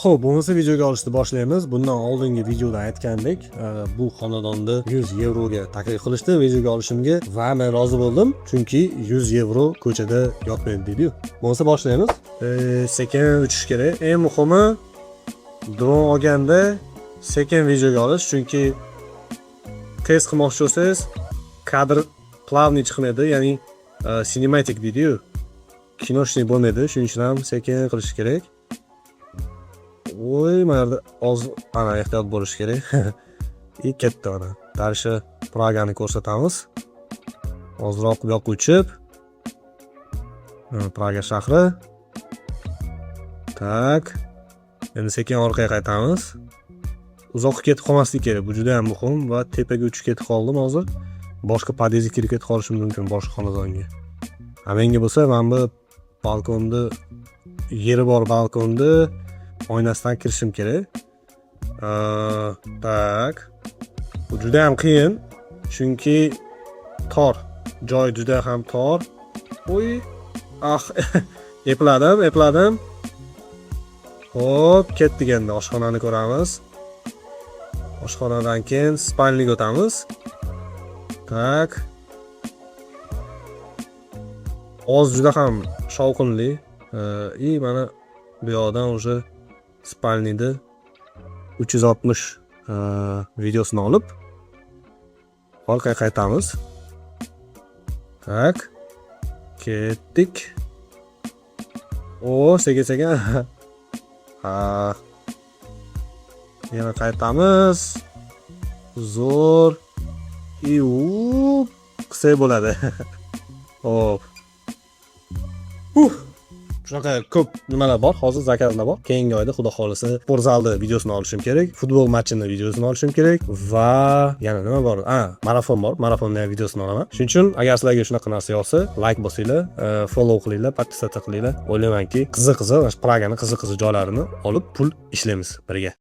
Xo'p, bo'lmasa videoga olishni boshlaymiz. Bundan oldingi videoda aytgandek, bu xonadonni 100 yevroga taklif qilishdi videoga olishimga va men rozi bo'ldim, chunki 100 yevro ko'chada yotmaydi deydi-yu. Bo'lmasa boshlaymiz. Sekin uchish kerak. Eng muhimi dron olganda sekin videoga olish, chunki test qilmoqchi bo'lsangiz, kadr plavniy chiqmaydi, ya'ni cinematic deydi-yu. Kinoshnik bo'lmaydi, shuning uchun ham sekin qilish kerak. Voy, mana yerda ana ehtiyot bo'lish kerak. Katta ona. Daricha Pragani ko'rsatamiz. Ozroq bu yoqqa uchib. Praga shahri. Tak. Endi sekin orqaga qaytamiz. Uzoqqa ketib qolmaslik kerak. Bu juda ham muhim va tepaga uchib ketib qoldim hozir. Boshqa podyezdga kirib ketib qolishim mumkin boshqa xonadonga. Menga bo'lsa, men bu balkonda yeri bor balkonda oynasidan kirishim kerak. Tak. Bu juda ham qiyin, chunki tor. Joy juda ham tor. Oy, epladim. Hop, ketdik endi. Oshxonani ko'ramiz. Oshxonadan keyin spalniga o'tamiz. Tak. Oz juda ham shovqinli. Mana bu yoqdan уже spalnida 360 videosini olib orqaga qaytamiz. Tak. Ketdik. Sekin. Yana qaytamiz. Zo'r. Qilsak bo'ladi. Hop. Shunaqa ko'p nimalar bor, hozir zakazlar bor. Keyingi oyda xudo xolisa sportzalda videosini olishim kerak, futbol matchini videosini olishim kerak va yana nima bor? Marafon bor. Marafonning ham videosini olaman. Shuning uchun agar sizlarga shunaqa narsa yoqsa, like bosinglar, follow qilinglar, podpisatsiya qilinglar. O'ylaymanki, qiziq, Praganing qiziq joylarini olib pul ishlaymiz birga.